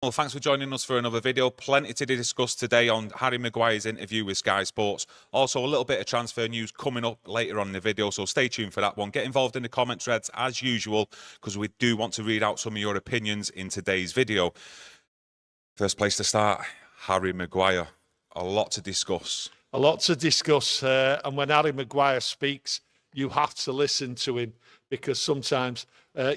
Well, thanks for joining us for another video. Plenty to discuss today on Harry Maguire's interview with Sky Sports. Also, a little bit of transfer news coming up later on in the video, so stay tuned for that one. Get involved in the comment threads as usual, because we do want to read out some of your opinions in today's video. First place to start, Harry Maguire. A lot to discuss. A lot to discuss, and when Harry Maguire speaks, you have to listen to him, because sometimes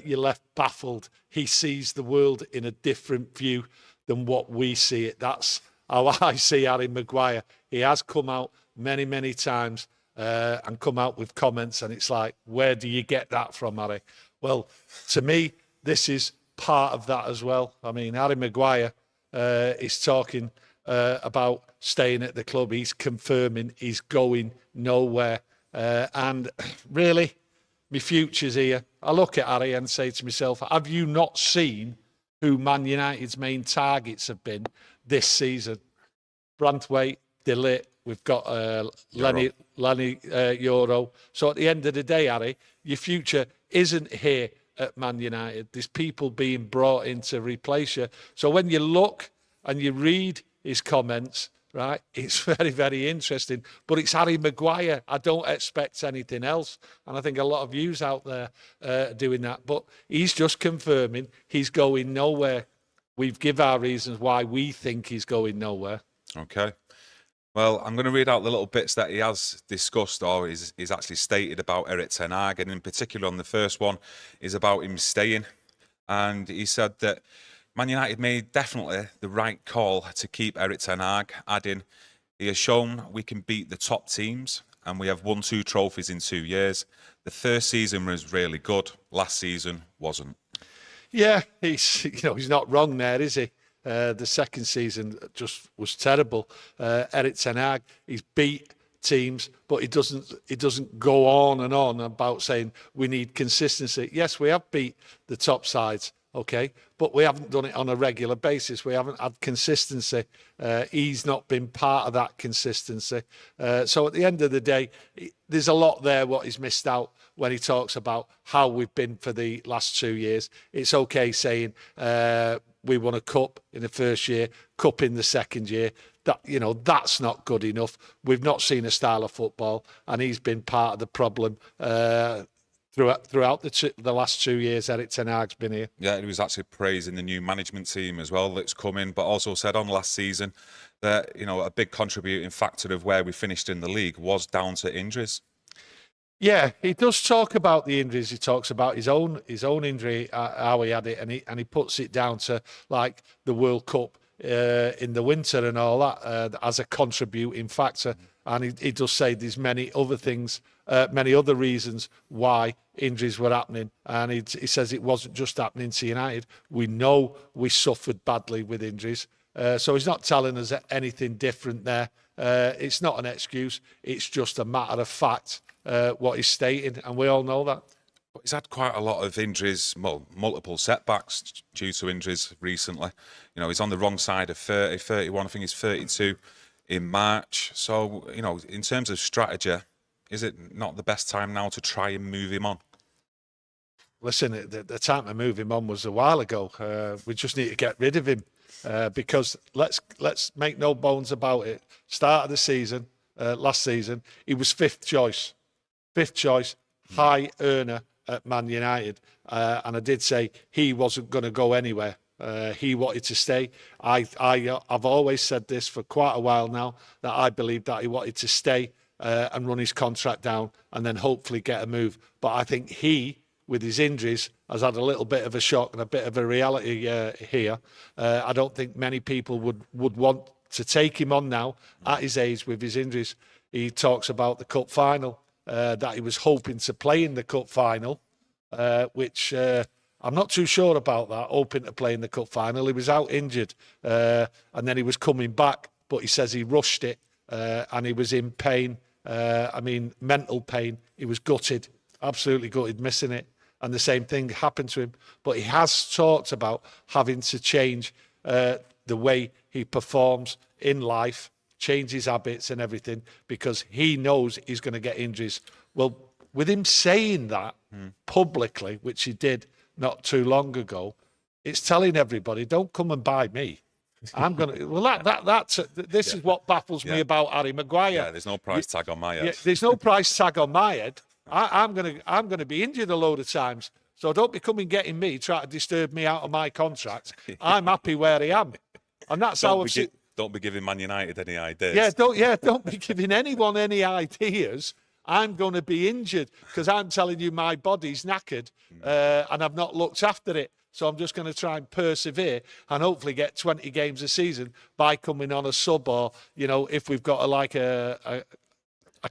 you're left baffled. He sees the world in a different view than what we see it. That's how I see Harry Maguire. He has come out many, many times and come out with comments, and it's like, where do you get that from, Harry? Well, to me, this is part of that as well. I mean, Harry Maguire is talking about staying at the club. He's confirming he's going nowhere. And really, my future's here. I look at Harry and say to myself, have you not seen who Man United's main targets have been this season? Branthwaite, De Ligt, we've got Lenny Euro. So at the end of the day, Harry, your future isn't here at Man United. There's people being brought in to replace you. So when you look and you read his comments, right, it's very, very interesting. But it's Harry Maguire. I don't expect anything else. And I think a lot of yous out there are doing that. But he's just confirming he's going nowhere. We've given our reasons why we think he's going nowhere. Okay. Well, I'm going to read out the little bits that he has discussed or is actually stated about Erik ten Hag. And in particular on the first one is about him staying. And he said that Man United made definitely the right call to keep Erik ten Hag, adding, he has shown we can beat the top teams and we have won 2 trophies in 2 years. The first season was really good. Last season wasn't. Yeah, he's not wrong there, is he? The second season just was terrible. Erik ten Hag, he's beat teams, but he doesn't go on and on about saying we need consistency. Yes, we have beat the top sides. Okay, but we haven't done it on a regular basis. We haven't had consistency. He's not been part of that consistency. So at the end of the day, there's a lot there what he's missed out when he talks about how we've been for the last 2 years. It's okay saying we won a cup in the first year, cup in the second year. That, that's not good enough. We've not seen a style of football, and he's been part of the problem throughout the last 2 years Erik ten Hag's been here. Yeah, he was actually praising the new management team as well that's come in, but also said on last season that, a big contributing factor of where we finished in the league was down to injuries. Yeah, he does talk about the injuries. He talks about his own injury, how he had it, and he puts it down to like the World Cup in the winter and all that as a contributing factor. And he does say there's many other things, many other reasons why injuries were happening. And he says it wasn't just happening to United. We know we suffered badly with injuries. So he's not telling us anything different there. It's not an excuse. It's just a matter of fact, what he's stating. And we all know that. But he's had quite a lot of injuries, multiple setbacks due to injuries recently. He's on the wrong side of 30, 31, I think he's 32 in March. So, in terms of strategy, is it not the best time now to try and move him on? Listen, the time to move him on was a while ago. We just need to get rid of him because let's make no bones about it. Start of the season, last season, he was fifth choice, high earner at Man United, and I did say he wasn't going to go anywhere. He wanted to stay. I've always said this for quite a while now, that I believe that he wanted to stay and run his contract down and then hopefully get a move. But I think he, with his injuries, has had a little bit of a shock and a bit of a reality here. I don't think many people would want to take him on now at his age with his injuries. He talks about the cup final, that he was hoping to play in the cup final, which I'm not too sure about that, hoping to play in the cup final. He was out injured and then he was coming back, but he says he rushed it and he was in pain. Mental pain. He was gutted, absolutely gutted, missing it. And the same thing happened to him. But he has talked about having to change the way he performs in life, change his habits and everything, because he knows he's going to get injuries. Well, with him saying that publicly, which he did not too long ago, it's telling everybody, don't come and buy me. I'm going to, well, this is what baffles me about Harry Maguire. Yeah, there's no price tag on my head. Yeah, there's no price tag on my head. I'm gonna be injured a load of times. So don't be coming getting me, try to disturb me out of my contract. I'm happy where I am. And that's Don't be giving Man United any ideas. Don't be giving anyone any ideas. I'm going to be injured because I'm telling you my body's knackered and I've not looked after it. So I'm just going to try and persevere and hopefully get 20 games a season by coming on a sub, or, you know, if we've got a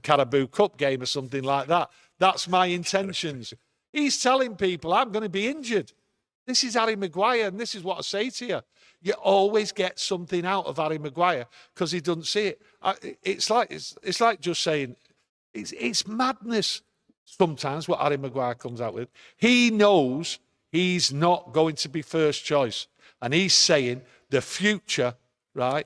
Carabao Cup game or something like that. That's my intentions. He's telling people I'm going to be injured. This is Harry Maguire, and this is what I say to you. You always get something out of Harry Maguire because he doesn't see it. It's like just saying, it's madness sometimes what Harry Maguire comes out with. He knows he's not going to be first choice. And he's saying the future, right?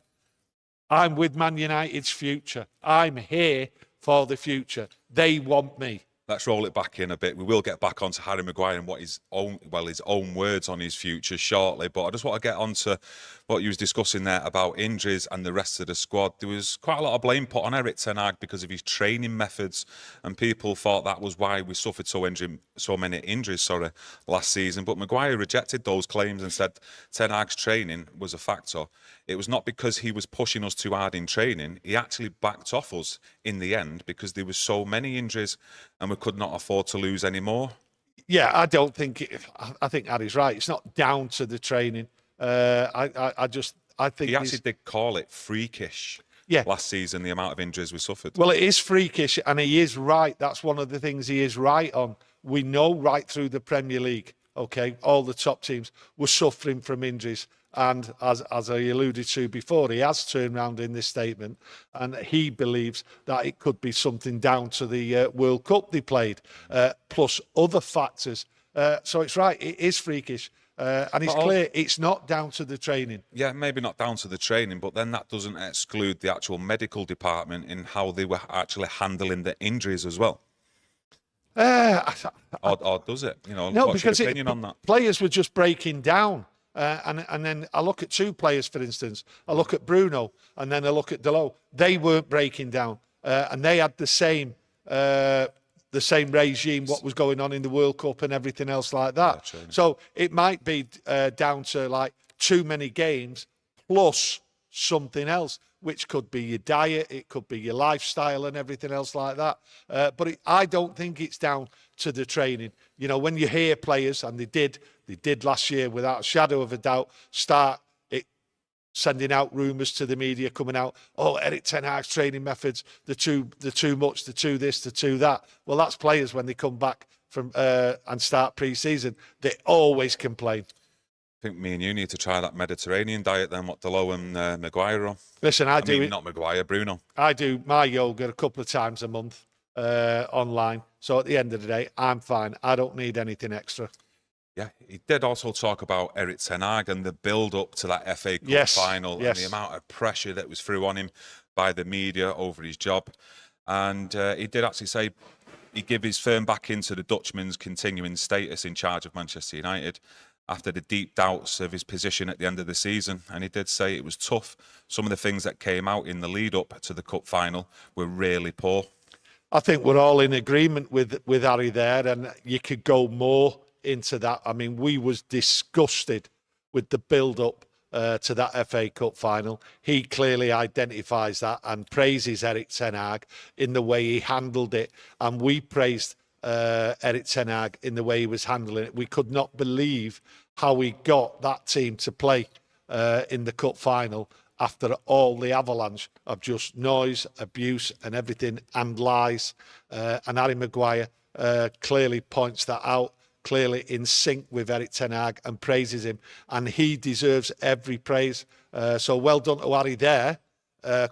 I'm with Man United's future. I'm here for the future. They want me. Let's roll it back in a bit. We will get back onto Harry Maguire and what his own words on his future shortly. But I just want to get onto what you was discussing there about injuries and the rest of the squad. There was quite a lot of blame put on Erik ten Hag because of his training methods, and people thought that was why we suffered so many injuries last season. But Maguire rejected those claims and said ten Hag's training was a factor. It was not because he was pushing us too hard in training. He actually backed off us in the end because there were so many injuries and we could not afford to lose any more. Yeah, I think Harry's right. It's not down to the training. I think he actually did call it freakish. Yeah. Last season, the amount of injuries we suffered. Well, it is freakish, and he is right. That's one of the things he is right on. We know right through the Premier League, okay, all the top teams were suffering from injuries. And as I alluded to before, he has turned around in this statement, and he believes that it could be something down to the World Cup they played, plus other factors. So it's right, it is freakish. And it's clear it's not down to the training. Yeah, maybe not down to the training, but then that doesn't exclude the actual medical department in how they were actually handling the injuries as well. Or does it? You know, no, what's your because opinion on that? Players were just breaking down. And then I look at two players, for instance. I look at Bruno, and then I look at Delot. They weren't breaking down, and they had the same regime, what was going on in the World Cup and everything else like that. Yeah, so it might be down to like too many games plus something else, which could be your diet, it could be your lifestyle and everything else like that. But I don't think it's down to the training. You know, when you hear players, and they did last year without a shadow of a doubt, start sending out rumours to the media, coming out, oh, Erik ten Hag's training methods, they're too much, they're too this, they're too that. Well, that's players when they come back from and start pre-season, they always complain. I think me and you need to try that Mediterranean diet then, what Delot and Maguire are on. Listen, I do it. Not Maguire, Bruno. I do my yoga a couple of times a month online. So at the end of the day, I'm fine. I don't need anything extra. Yeah, he did also talk about Erik ten Hag and the build-up to that FA Cup final and the amount of pressure that was through on him by the media over his job. And he did actually say he gave his firm back into the Dutchman's continuing status in charge of Manchester United after the deep doubts of his position at the end of the season. And he did say it was tough. Some of the things that came out in the lead-up to the Cup final were really poor. I think we're all in agreement with Harry there, and you could go more into that. I mean, we was disgusted with the build-up to that FA Cup final. He clearly identifies that and praises Erik ten Hag in the way he handled it, and we praised Erik ten Hag in the way he was handling it. We could not believe how he got that team to play in the Cup final after all the avalanche of just noise, abuse and everything, and lies. And Harry Maguire clearly points that out, clearly in sync with Erik ten Hag, and praises him. And he deserves every praise. So well done to Harry there,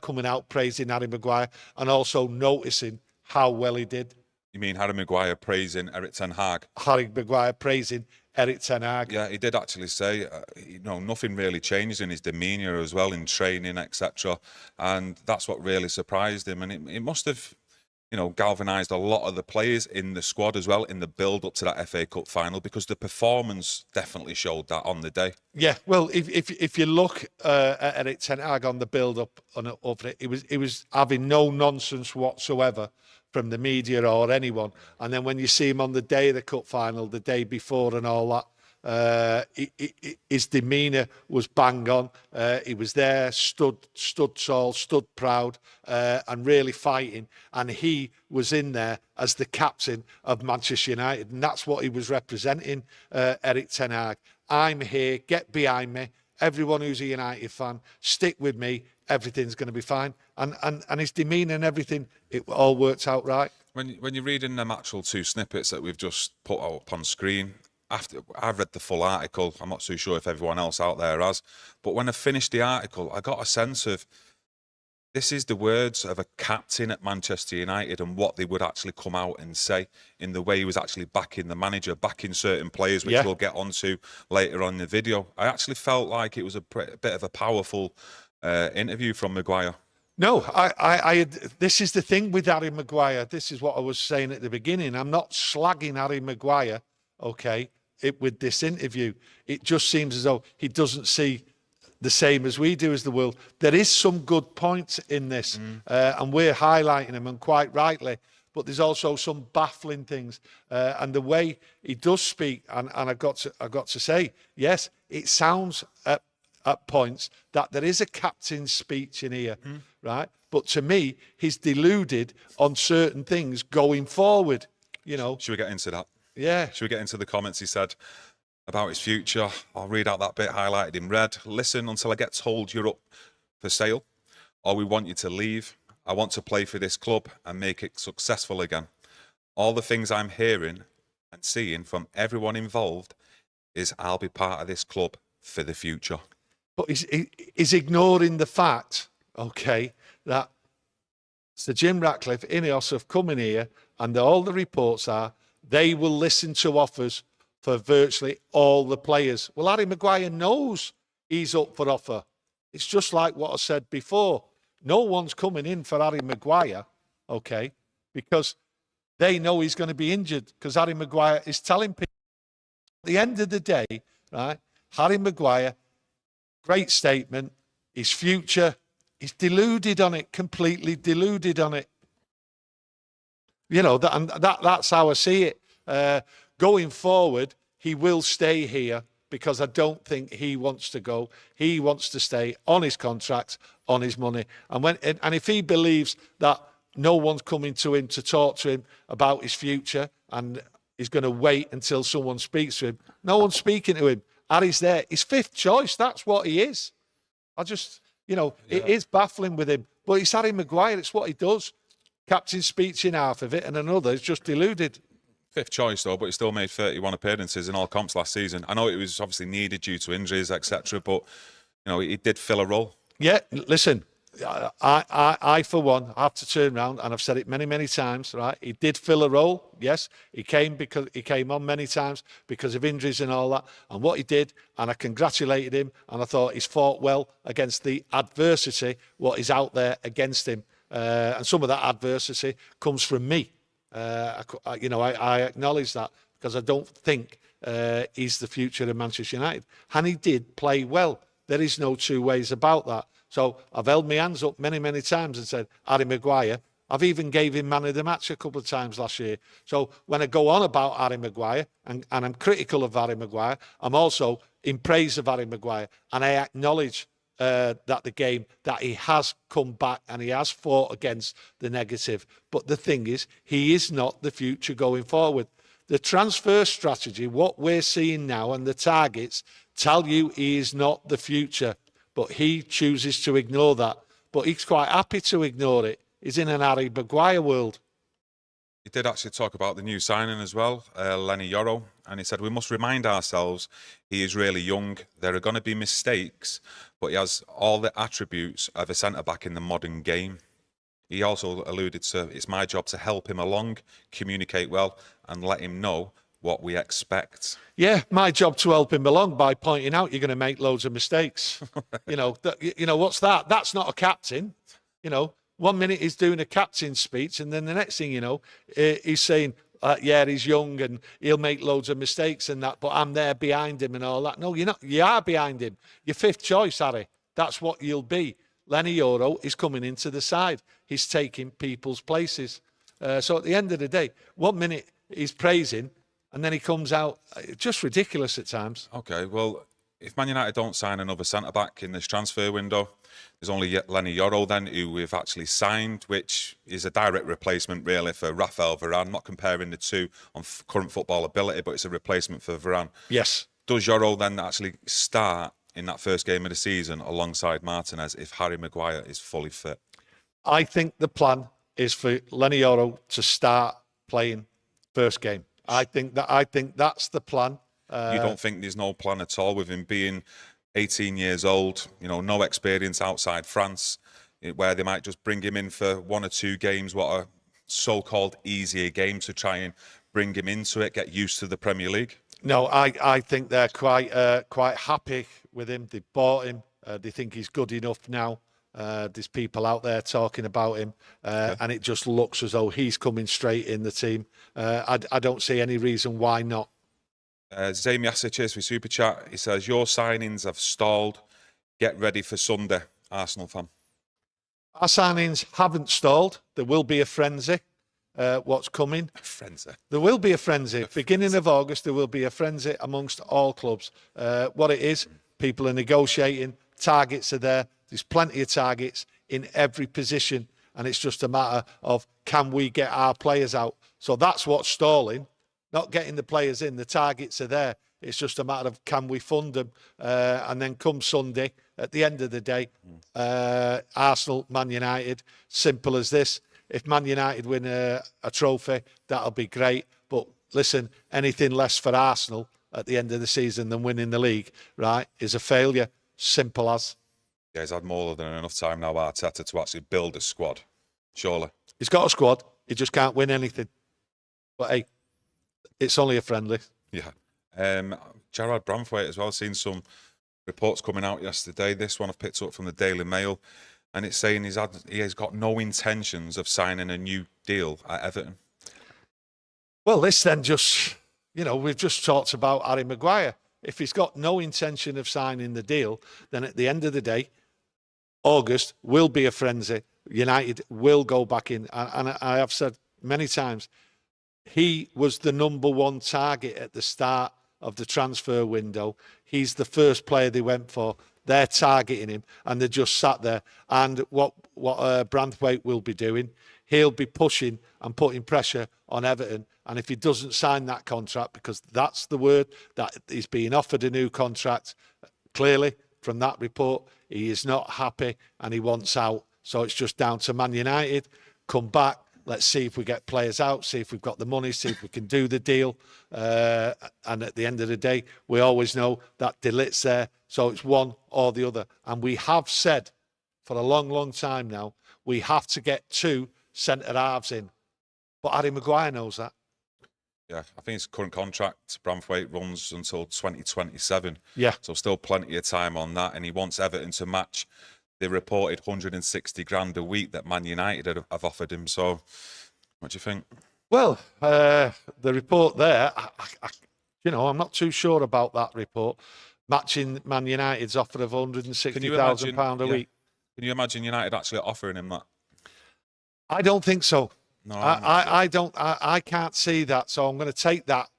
coming out praising Harry Maguire and also noticing how well he did. You mean Harry Maguire praising Erik ten Hag? Harry Maguire praising Erik ten Hag. Yeah, he did actually say, you know, nothing really changed in his demeanour as well in training, etc. And that's what really surprised him. And it must have, galvanised a lot of the players in the squad as well in the build-up to that FA Cup final, because the performance definitely showed that on the day. Yeah, well, if you look at Eric Ten Hag on the build-up of it, it was having no nonsense whatsoever from the media or anyone. And then when you see him on the day of the cup final, the day before and all that, his demeanour was bang on. He was there, stood tall, stood proud, and really fighting. And he was in there as the captain of Manchester United, and that's what he was representing. Eric Ten Hag. I'm here. Get behind me. Everyone who's a United fan, stick with me. Everything's going to be fine. And his demeanour and everything, it all worked out right. When you're reading them actual 2 snippets that we've just put up on screen, after I've read the full article, I'm not too sure if everyone else out there has, but when I finished the article, I got a sense of this is the words of a captain at Manchester United and what they would actually come out and say in the way he was actually backing the manager, backing certain players, which we'll get onto later on in the video. I actually felt like it was a bit of a powerful interview from Maguire. No, this is the thing with Harry Maguire. This is what I was saying at the beginning. I'm not slagging Harry Maguire, okay, with this interview. It just seems as though he doesn't see the same as we do as the world. There is some good points in this, and we're highlighting them, and quite rightly. But there's also some baffling things, and the way he does speak. And I got to say, yes, it sounds at points that there is a captain's speech in here, right? But to me, he's deluded on certain things going forward. Should we get into that? Yeah. Should we get into the comments he said about his future? I'll read out that bit highlighted in red. Listen until I get told you're up for sale, or we want you to leave. I want to play for this club and make it successful again. All the things I'm hearing and seeing from everyone involved is I'll be part of this club for the future. But he's ignoring the fact, okay, that Sir Jim Ratcliffe, Ineos have come in here, and all the reports are they will listen to offers for virtually all the players. Well, Harry Maguire knows he's up for offer. It's just like what I said before. No one's coming in for Harry Maguire, okay, because they know he's going to be injured, because Harry Maguire is telling people at the end of the day, right, Harry Maguire, great statement, his future, he's deluded on it, completely deluded on it. That's how I see it. Going forward, he will stay here because I don't think he wants to go. He wants to stay on his contract, on his money. And if he believes that no one's coming to him to talk to him about his future and he's going to wait until someone speaks to him, no one's speaking to him. Harry's there. He's 5th choice. That's what he is. It is baffling with him. But it's Harry Maguire. It's what he does. Captain speech in half of it, and another is just deluded. 5th choice though, but he still made 31 appearances in all comps last season. I know it was obviously needed due to injuries, etc. But he did fill a role. Yeah, listen, I for one have to turn around, and I've said it many, many times. Right, he did fill a role. Yes, he came on many times because of injuries and all that. And what he did, and I congratulated him, and I thought he's fought well against the adversity what is out there against him. And some of that adversity comes from me. I acknowledge that because I don't think he's the future of Manchester United. And he did play well. There is no 2 ways about that. So I've held my hands up many, many times and said, Harry Maguire, I've even gave him man of the match a couple of times last year. So when I go on about Harry Maguire, and I'm critical of Harry Maguire, I'm also in praise of Harry Maguire. And I acknowledge that the game, that he has come back and he has fought against the negative. But the thing is, he is not the future going forward. The transfer strategy, what we're seeing now, and the targets tell you he is not the future. But he chooses to ignore that. But he's quite happy to ignore it. He's in an Harry Maguire world. He did actually talk about the new signing as well, Lenny Yoro, and he said, we must remind ourselves he is really young. There are going to be mistakes, but he has all the attributes of a centre-back in the modern game. He also alluded to, it's my job to help him along, communicate well, and let him know what we expect. Yeah, my job to help him along by pointing out you're going to make loads of mistakes. What's that? That's not a captain. 1 minute he's doing a captain's speech, and then the next thing you know, he's saying, yeah, he's young and he'll make loads of mistakes and that, but I'm there behind him and all that. No, you're not. You are behind him. Your fifth choice, Harry. That's what you'll be. Lenny Yoro is coming into the side. He's taking people's places. So at the end of the day, 1 minute he's praising, and then he comes out just ridiculous at times. Okay, well, if Man United don't sign another centre-back in this transfer window, there's only Lenny Yoro then, who we've actually signed, which is a direct replacement, really, for Raphael Varane. Not comparing the two on current football ability, but it's a replacement for Varane. Yes. Does Yoro then actually start in that first game of the season alongside Martinez if Harry Maguire is fully fit? I think the plan is for Lenny Yoro to start playing first game. I think that's the plan. You don't think there's no plan at all with him being 18 years old, no experience outside France, where they might just bring him in for 1 or 2 games, what are so-called easier games, to try and bring him into it, get used to the Premier League? No, I think they're quite happy with him. They bought him. They think he's good enough now. There's people out there talking about him, and it just looks as though he's coming straight in the team. I don't see any reason why not. Zaim Yasic is with Super Chat. He says, your signings have stalled. Get ready for Sunday, Arsenal fan. Our signings haven't stalled. There will be a frenzy. What's coming? A frenzy. There will be a frenzy. Beginning of August, there will be a frenzy amongst all clubs. What it is, people are negotiating. Targets are there. There's plenty of targets in every position. And it's just a matter of, can we get our players out? So that's what's stalling. Not getting the players in. The targets are there. It's just a matter of, can we fund them? And then come Sunday, at the end of the day, Arsenal, Man United, simple as this. If Man United win a trophy, that'll be great. But listen, anything less for Arsenal at the end of the season than winning the league, right, is a failure. Simple as. Yeah, he's had more than enough time now, Arteta, to actually build a squad, surely. He's got a squad. He just can't win anything. But hey, it's only a friendly. Yeah. Jarrad Branthwaite as well. Seen some reports coming out yesterday. This one I've picked up from the Daily Mail, and it's saying he has got no intentions of signing a new deal at Everton. Well, this then just, we've just talked about Harry Maguire. If he's got no intention of signing the deal, then at the end of the day, August will be a frenzy. United will go back in. And I have said many times, he was the number one target at the start of the transfer window. He's the first player they went for. They're targeting him, and they just sat there. And what Branthwaite will be doing, he'll be pushing and putting pressure on Everton. And if he doesn't sign that contract, because that's the word, that he's being offered a new contract, clearly from that report, he is not happy and he wants out. So it's just down to Man United. Come back. Let's see if we get players out, see if we've got the money, see if we can do the deal. And at the end of the day, we always know that De Ligt's there. So it's one or the other. And we have said for a long, long time now, we have to get 2 centre-halves in. But Harry Maguire knows that. Yeah, I think his current contract, Branthwaite, runs until 2027. Yeah. So still plenty of time on that. And he wants Everton to match the reported 160 grand a week that Man United have offered him. So what do you think? Well, the report there, I'm not too sure about that report. Matching Man United's offer of £160,000 a week. Can you imagine United actually offering him that? I don't think so. No, I can't see that. So I'm going to take that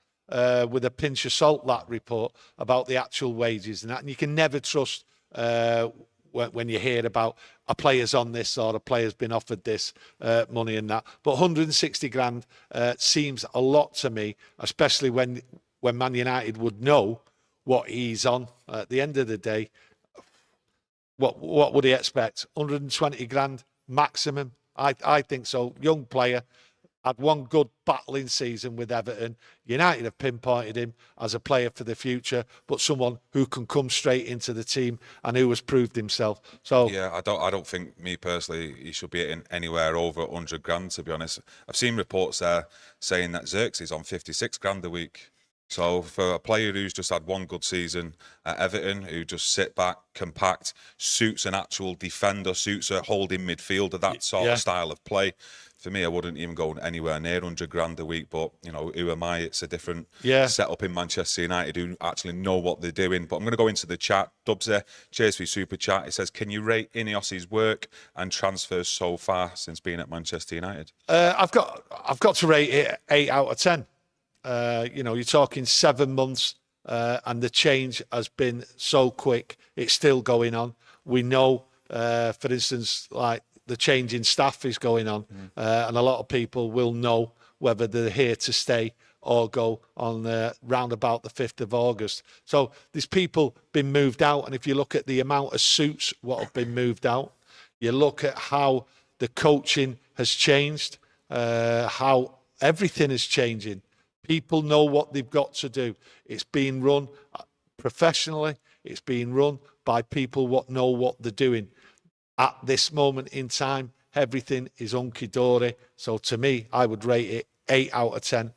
with a pinch of salt, that report about the actual wages and that. And you can never trust when you hear about a player's on this or a player's been offered this money and that. But 160 grand seems a lot to me, especially when Man United would know what he's on. At the end of the day, what would he expect? 120 grand maximum? I think so. Young player, had one good battling season with Everton. United have pinpointed him as a player for the future, but someone who can come straight into the team and who has proved himself. So yeah, I don't think, me personally, he should be in anywhere over 100 grand, to be honest. I've seen reports there saying that Xerxes is on 56 grand a week. So for a player who's just had one good season at Everton, who just sit back, compact, suits an actual defender, suits a holding midfielder, that sort of style of play, for me, I wouldn't even go anywhere near 100 grand a week. But, you know, who am I? It's a different setup in Manchester United who actually know what they're doing. But I'm going to go into the chat. Dubsy, cheers for your super chat. It says, can you rate Ineos's work and transfers so far since being at Manchester United? I've got to rate it 8 out of 10. You know, you're talking 7 months, and the change has been so quick. It's still going on. We know, for instance, like the change in staff is going on, and a lot of people will know whether they're here to stay or go on round about the 5th of August. So there's people been moved out, and if you look at the amount of suits what have been moved out, you look at how the coaching has changed, how everything is changing. People know what they've got to do. It's being run professionally. It's being run by people what know what they're doing. At this moment in time, everything is hunky-dory. So to me, I would rate it 8 out of 10.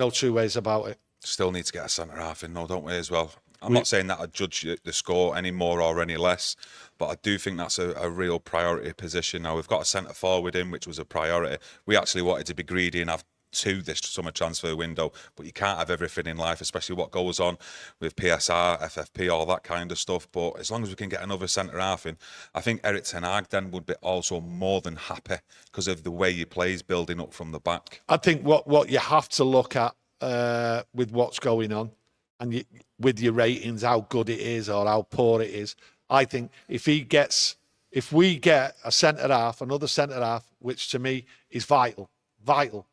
No two ways about it. Still need to get a centre-half in, though, don't we, as well? I'm not saying that I judge the score any more or any less, but I do think that's a real priority position. Now, we've got a centre-forward in, which was a priority. We actually wanted to be greedy and have 2 this summer transfer window, but you can't have everything in life, especially what goes on with PSR, FFP, all that kind of stuff. But as long as we can get another centre-half in, I think Erik ten Hag then would be also more than happy because of the way he plays, building up from the back. I think what you have to look at with what's going on and with your ratings, how good it is or how poor it is, I think if we get a centre-half, another centre-half, which to me is vital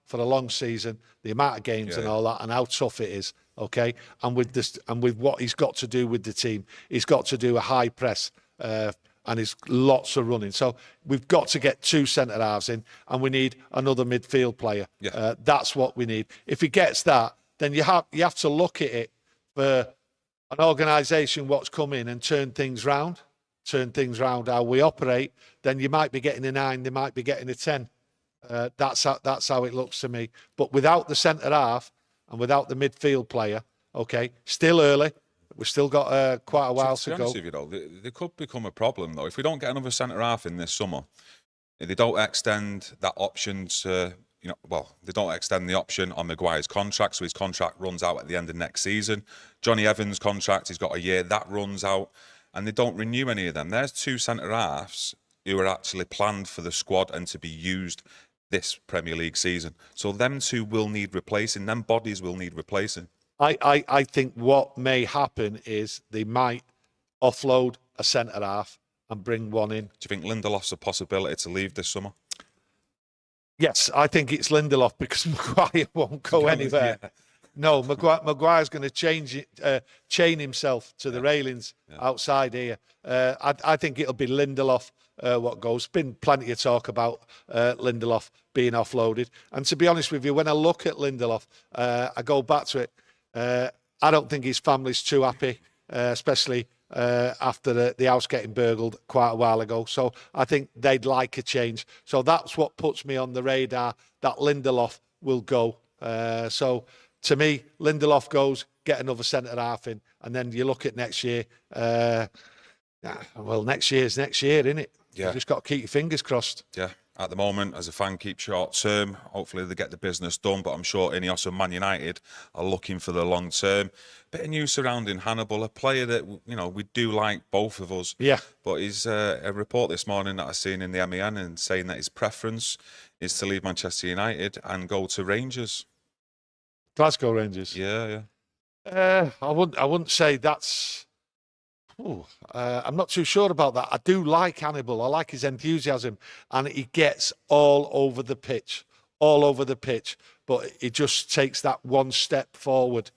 for a long season, the amount of games and all that, and how tough it is. Okay, and with this, and with what he's got to do with the team, he's got to do a high press, and there's lots of running. So we've got to get 2 centre halves in, and we need another midfield player. That's what we need. If he gets that, then you have to look at it for an organisation what's come in and turn things round how we operate. Then you might be getting a 9, they might be getting a 10. That's how it looks to me. But without the centre half and without the midfield player, okay, still early. We've still got quite a while to go. You know, they could become a problem though if we don't get another centre half in this summer. If they don't extend that option to, you know, well, they don't extend the option on Maguire's contract, so his contract runs out at the end of next season. Johnny Evans' contract, he's got a year that runs out, and they don't renew any of them. There's 2 centre halves who are actually planned for the squad and to be used this Premier League season. So them 2 will need replacing. Them bodies will need replacing. I think what may happen is they might offload a centre half and bring one in. Do you think Lindelof's a possibility to leave this summer? Yes, I think it's Lindelof because Maguire won't go anywhere. No, Maguire's going to chain himself to the railings outside here. I think it'll be Lindelof what goes. Been plenty of talk about Lindelof being offloaded. And to be honest with you, when I look at Lindelof, I go back to it. I don't think his family's too happy, especially after the house getting burgled quite a while ago. So I think they'd like a change. So that's what puts me on the radar, that Lindelof will go. So to me, Lindelof goes, get another centre half in, and then you look at next year. Well, next year's next year, isn't it? Yeah. You just got to keep your fingers crossed. Yeah. At the moment, as a fan, keep short term. Hopefully they get the business done, but I'm sure Ineos and Man United are looking for the long term. Bit of news surrounding Hannibal, a player that, you know, we do like, both of us. Yeah. But he's a report this morning that I've seen in the MEN and saying that his preference is to leave Manchester United and go to Rangers. Glasgow Rangers. Yeah. I wouldn't say that's. I'm not too sure about that. I do like Hannibal. I like his enthusiasm, and he gets all over the pitch. But he just takes that one step forward,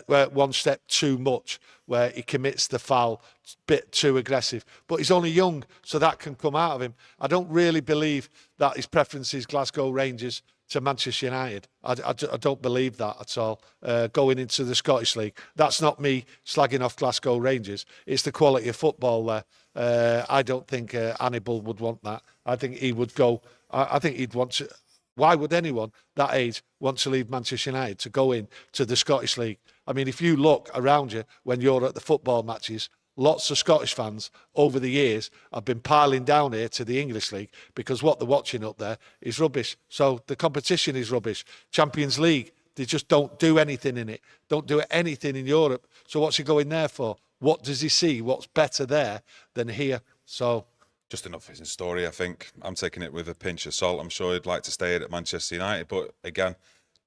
one step too much, where he commits the foul, bit too aggressive. But he's only young, so that can come out of him. I don't really believe that his preference is Glasgow Rangers to Manchester United. I don't believe that at all. Going into the Scottish League, that's not me slagging off Glasgow Rangers. It's the quality of football there. I don't think Hannibal would want that. I think he would go. I think he'd want to. Why would anyone that age want to leave Manchester United to go in to the Scottish League? I mean, if you look around you when you're at the football matches, lots of Scottish fans over the years have been piling down here to the English League because what they're watching up there is rubbish. So the competition is rubbish. Champions League, they just don't do anything in it. Don't do anything in Europe. So what's he going there for? What does he see? What's better there than here? So just enough of his story, I think. I'm taking it with a pinch of salt. I'm sure he'd like to stay at Manchester United, but again,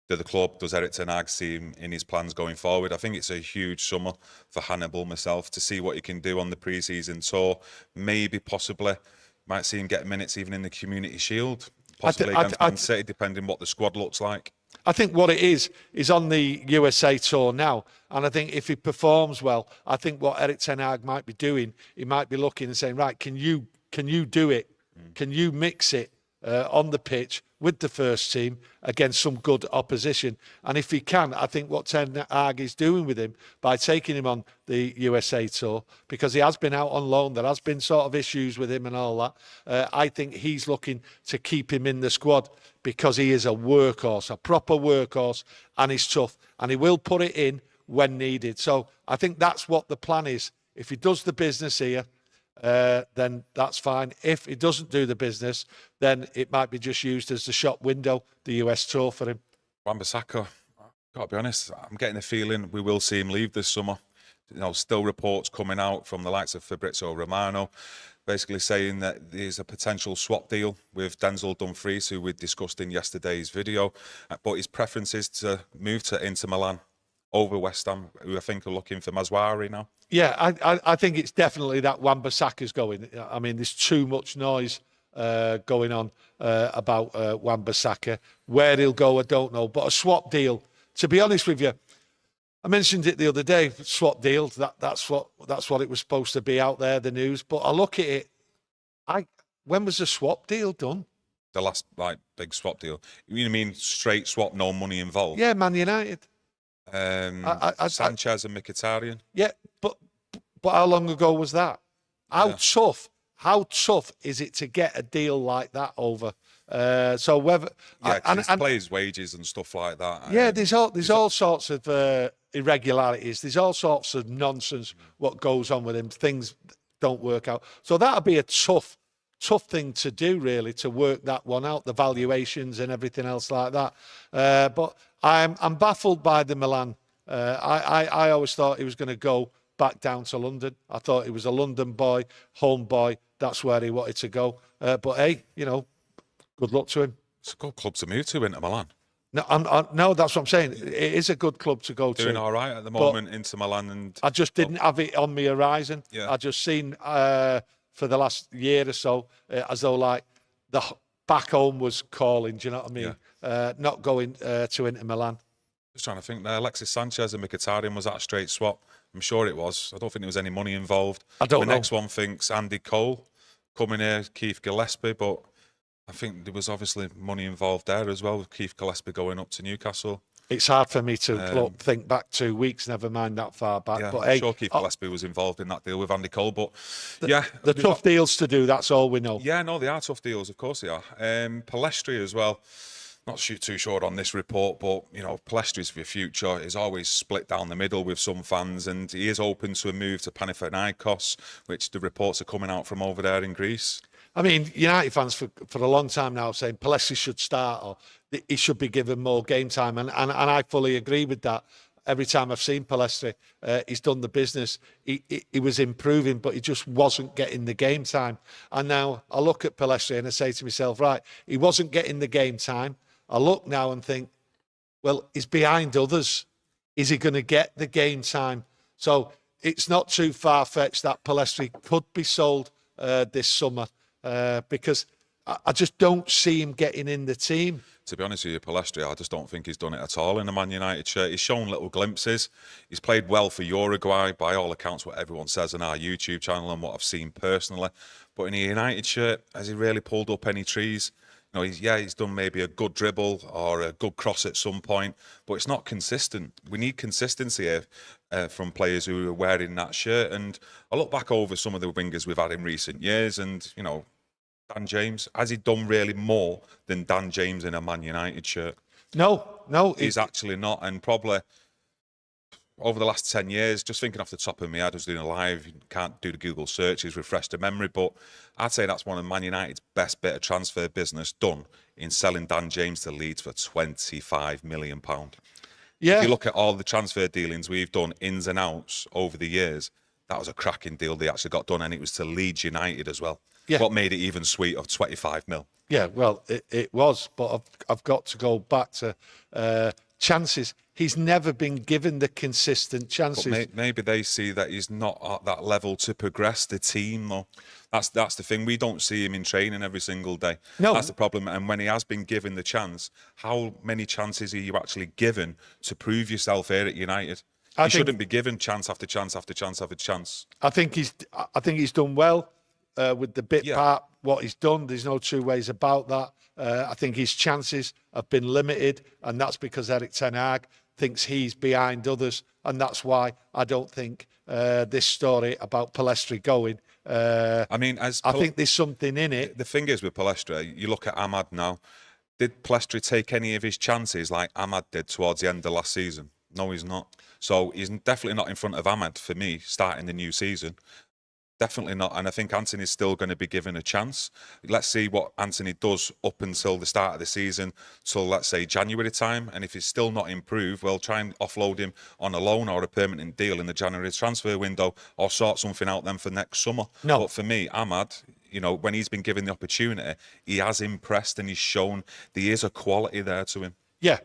the club, does Erik ten Hag see him in his plans going forward? I think it's a huge summer for Hannibal, myself, to see what he can do on the pre-season tour. Maybe, possibly, might see him get minutes even in the Community Shield, possibly against Man City, depending what the squad looks like. I think what it is on the USA tour now. And I think if he performs well, I think what Erik ten Hag might be doing, he might be looking and saying, right, can you do it? Can you mix it on the pitch with the first team against some good opposition? And if he can, I think what ten Hag is doing with him by taking him on the USA tour, because he has been out on loan, there has been sort of issues with him and all that. I think he's looking to keep him in the squad because he is a workhorse, a proper workhorse, and he's tough. And he will put it in when needed. So I think that's what the plan is. If he does the business here, then that's fine. If he doesn't do the business, then it might be just used as the shop window, the US tour for him. Bissaka, gotta be honest, I'm getting a feeling we will see him leave this summer. You know, still reports coming out from the likes of Fabrizio Romano, basically saying that there's a potential swap deal with Denzel Dumfries, who we discussed in yesterday's video, but his preference is to move to Inter Milan over West Ham, who I think are looking for Maguire now. Yeah, I think it's definitely that Wan-Bissaka's going. I mean, there's too much noise going on about Wan-Bissaka. Where he'll go, I don't know. But a swap deal, to be honest with you, I mentioned it the other day. Swap deal, that's what it was supposed to be out there, the news. But I look at it. When was the swap deal done? The last big swap deal. You mean straight swap, no money involved? Yeah, Man United. Sanchez and Mkhitaryan. Yeah, but how long ago was that? How tough is it to get a deal like that over? So whether and players' wages and stuff like that. Yeah, there's all sorts of irregularities. There's all sorts of nonsense what goes on with him. Things don't work out. So that'll be a tough thing to do, really, to work that one out, the valuations and everything else like that. But I'm baffled by the Milan. I always thought he was going to go back down to London. I thought he was a London boy, home boy. That's where he wanted to go. But hey, good luck to him. It's a good club to move to, Inter Milan. No, that's what I'm saying. It is a good club to go to. Doing all right at the moment, Inter Milan. And I just didn't have it on my horizon. Yeah. I just seen for the last year or so as though like the back home was calling. Do you know what I mean? Yeah. Not going to Inter Milan. Just trying to think there. Alexis Sanchez and Mkhitaryan, was that a straight swap? I'm sure it was. I don't think there was any money involved. I don't know. The next one thinks Andy Cole coming here, Keith Gillespie, but I think there was obviously money involved there as well, with Keith Gillespie going up to Newcastle. It's hard for me to think back 2 weeks, never mind that far back. Yeah, but I'm sure Keith Gillespie was involved in that deal with Andy Cole. But the tough deals to do, that's all we know. Yeah, no, they are tough deals, of course they are. Pellistri as well. Not too short on this report, but Pellistri's for your future is always split down the middle with some fans, and he is open to a move to Panathinaikos, which the reports are coming out from over there in Greece. I mean, United fans for a long time now saying Pellistri should start or he should be given more game time, and I fully agree with that. Every time I've seen Pellistri, he's done the business. He was improving, but he just wasn't getting the game time. And now I look at Pellistri and I say to myself, right, he wasn't getting the game time. I look now and think, well, he's behind others. Is he going to get the game time? So it's not too far-fetched that Pellistri could be sold this summer because I just don't see him getting in the team. To be honest with you, Pellistri, I just don't think he's done it at all in a Man United shirt. He's shown little glimpses. He's played well for Uruguay, by all accounts, what everyone says on our YouTube channel and what I've seen personally. But in a United shirt, has he really pulled up any trees? He's done maybe a good dribble or a good cross at some point, but it's not consistent. We need consistency here from players who are wearing that shirt. And I look back over some of the wingers we've had in recent years, and Dan James? Has he done really more than Dan James in a Man United shirt? No. He's actually not. And probably over the last 10 years, just thinking off the top of my head, I was doing a live, you can't do the Google searches, refresh the memory, but I'd say that's one of Man United's best bit of transfer business done in selling Dan James to Leeds for £25 million. Yeah. If you look at all the transfer dealings we've done, ins and outs over the years, that was a cracking deal they actually got done, and it was to Leeds United as well. Yeah. What made it even sweet of 25 mil. Yeah, well, it was, but I've got to go back to chances. He's never been given the consistent chances. But maybe they see that he's not at that level to progress the team, though. That's the thing. We don't see him in training every single day. No. That's the problem. And when he has been given the chance, how many chances are you actually given to prove yourself here at United? He shouldn't be given chance after chance after chance after chance. I think he's done well with the bit part. What he's done, there's no two ways about that. I think his chances have been limited, and that's because Erik ten Hag thinks he's behind others, and that's why I don't think this story about Pellistri going. I think there's something in it. The thing is with Pellistri, you look at Ahmad now. Did Pellistri take any of his chances like Ahmad did towards the end of last season? No, he's not. So he's definitely not in front of Ahmad for me starting the new season. Definitely not. And I think Anthony's still going to be given a chance. Let's see what Anthony does up until the start of the season, till let's say January time. And if he's still not improved, well, try and offload him on a loan or a permanent deal in the January transfer window, or sort something out then for next summer. No. But for me, Ahmad, you know, when he's been given the opportunity, he has impressed and he's shown there is a quality there to him. Yeah,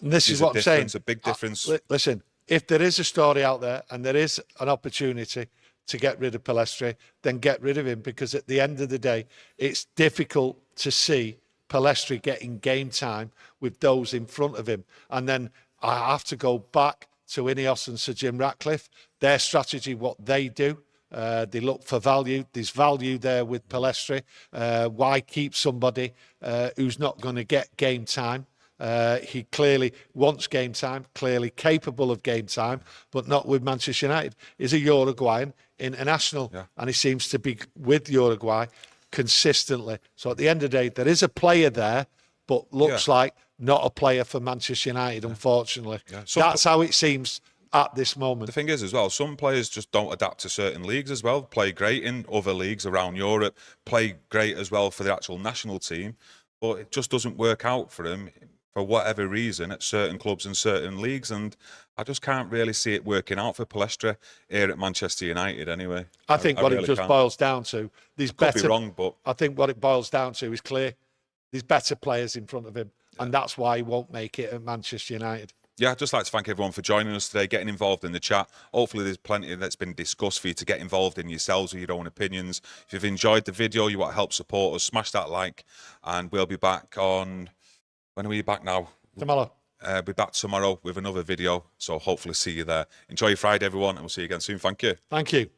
this is what I'm saying. It's a big difference. Listen, if there is a story out there and there is an opportunity to get rid of Pellistri, then get rid of him, because at the end of the day, it's difficult to see Pellistri getting game time with those in front of him. And then I have to go back to Ineos and Sir Jim Ratcliffe, their strategy, what they do. They look for value. There's value there with Pellistri. Why keep somebody who's not going to get game time? He clearly wants game time, clearly capable of game time, but not with Manchester United. He's a Uruguayan international, and he seems to be with Uruguay consistently. So at the end of the day, there is a player there, but looks like not a player for Manchester United, unfortunately. That's how it seems at this moment. The thing is as well, some players just don't adapt to certain leagues as well, play great in other leagues around Europe, play great as well for the actual national team, but it just doesn't work out for them for whatever reason at certain clubs and certain leagues, and I just can't really see it working out for Pellistri here at Manchester United anyway. I think what it just boils down to, these better... Could be wrong, but... I think what it boils down to is clear. There's better players in front of him, and that's why he won't make it at Manchester United. Yeah, I'd just like to thank everyone for joining us today, getting involved in the chat. Hopefully there's plenty that's been discussed for you to get involved in yourselves with your own opinions. If you've enjoyed the video, you want to help support us, smash that like, and we'll be back on... When are we back now? Tomorrow. Be back tomorrow with another video, so hopefully see you there. Enjoy your Friday, everyone, and we'll see you again soon. Thank you. Thank you.